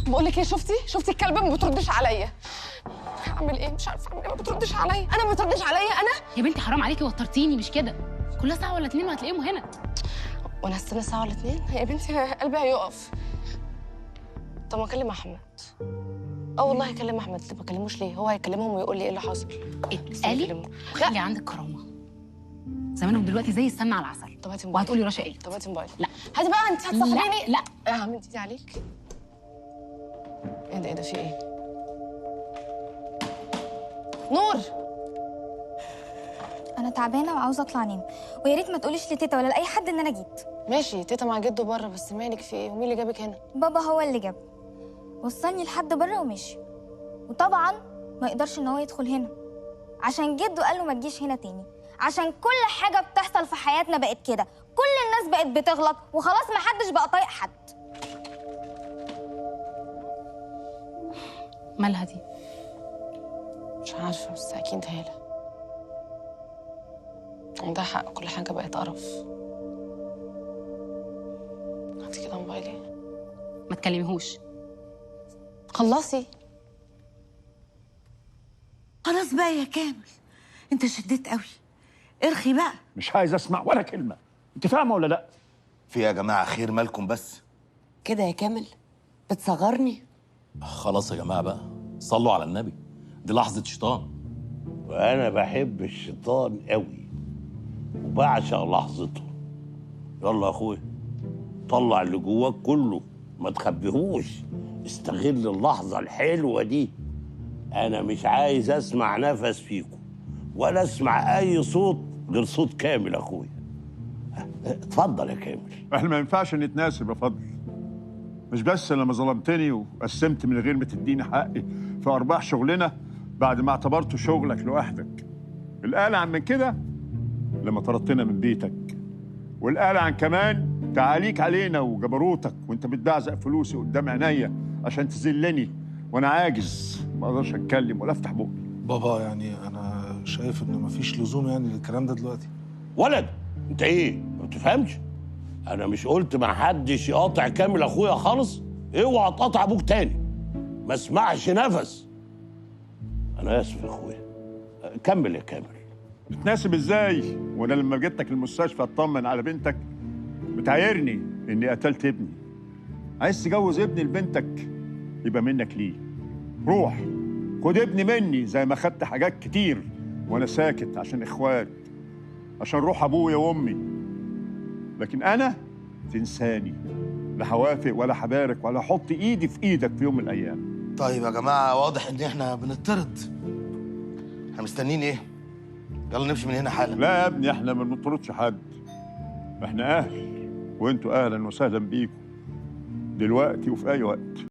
بقول لك ايه، شفتي الكلبه ما بتردش عليا. اعمل ايه؟ مش عارفه اعمل ايه، ما بتردش عليا. انا ما بتردش عليا انا. يا بنتي حرام عليكي، وترتيني مش كده. كلها ساعه ولا اتنين وهتلاقيهم هنا. وانا هستنى ساعه ولا اتنين؟ يا بنتي قلبي هيقف. طب ما اكلم احمد. والله هكلم احمد. ما بكلموش ليه؟ هو هيكلمهم ويقول لي ايه اللي حصل. اتقالي وخلي عندك كرامه. زمانهم دلوقتي زي السمنه على العسل. طب هاتي موبايل. وهتقولي رشا ايه؟ طب هاتي موبايل. لا هاتي بقى، انت هتصاحبيني. لا يا عم انت دي عليك. ايه ده في ايه؟ نور، انا تعبانه وعاوزه اطلع انام، ويا ريت ما تقوليش لتيتا ولا لاي حد ان انا جيت. ماشي. تيتا مع جده بره، بس مالك في ايه؟ ومين اللي جابك هنا؟ بابا هو اللي جاب، وصلني لحد بره ومشي. وطبعا ما يقدرش ان هو يدخل هنا عشان جده قال له ما تجيش هنا تاني، عشان كل حاجه بتحصل في حياتنا بقت كده، كل الناس بقت بتغلط وخلاص ما حدش بقى طايق حد. مالها دي؟ مش عارفه، بس اكيد هاله. عندها حق، كل حاجه بقت قرف. هاتي كده موبايلي. ما تكلميهوش. خلصي. خلاص بقى يا كامل، انت شديت قوي، ارخي بقى. مش عايز اسمع ولا كلمه. انت فاهمه ولا لا؟ في يا جماعه خير، مالكم بس؟ كده يا كامل بتصغرني. خلاص يا جماعه بقى، صلوا على النبي، دي لحظه شيطان. وانا بحب الشيطان قوي وبعشق لحظته. يلا يا اخويا، طلع اللي جواك كله، ما تخبيهوش، استغل اللحظه الحلوه دي. انا مش عايز اسمع نفس فيكم ولا اسمع اي صوت غير صوت كامل يا اخويا. اتفضل يا كامل. احنا ما ينفعش نتناسب يا فضل. مش بس لما ظلمتني وقسمت من غير ما تديني حقي في ارباح شغلنا بعد ما اعتبرته شغلك لوحدك. القلق عن من كده لما طردتنا من بيتك، والقلق عن كمان تعاليك علينا وجبروتك وانت بتبعزق فلوسي قدام عينيا عشان تذلني وانا عاجز ما اقدرش اتكلم ولا افتح بقي. بابا يعني انا شايف ان مفيش لزوم يعني للكلام ده دلوقتي. ولد انت ايه ما بتفهمش؟ انا مش قلت ما حدش يقاطع كامل اخويا خالص؟ اوعى تقاطع ابوك تاني، ما اسمعش نفس. انا اسف يا اخويا، كمل يا كامل. بتناسب ازاي وانا لما جيتك المستشفى اطمن على بنتك بتعايرني اني قتلت ابني؟ عايز تجوز ابني لبنتك يبقى منك ليه. روح خد ابني مني زي ما خدت حاجات كتير وانا ساكت عشان اخوات، عشان روح ابويا وامي. لكن انا تنساني، لا هوافق ولا هبارك ولا احط ايدي في ايدك في يوم من الايام. طيب يا جماعه، واضح ان احنا بنطرد. احنا مستنيين ايه؟ يلا نمشي من هنا حالا. لا يا ابني، احنا ما بنطردش حد. احنا اهل وانتوا اهلا وسهلا بيكم دلوقتي وفي اي وقت.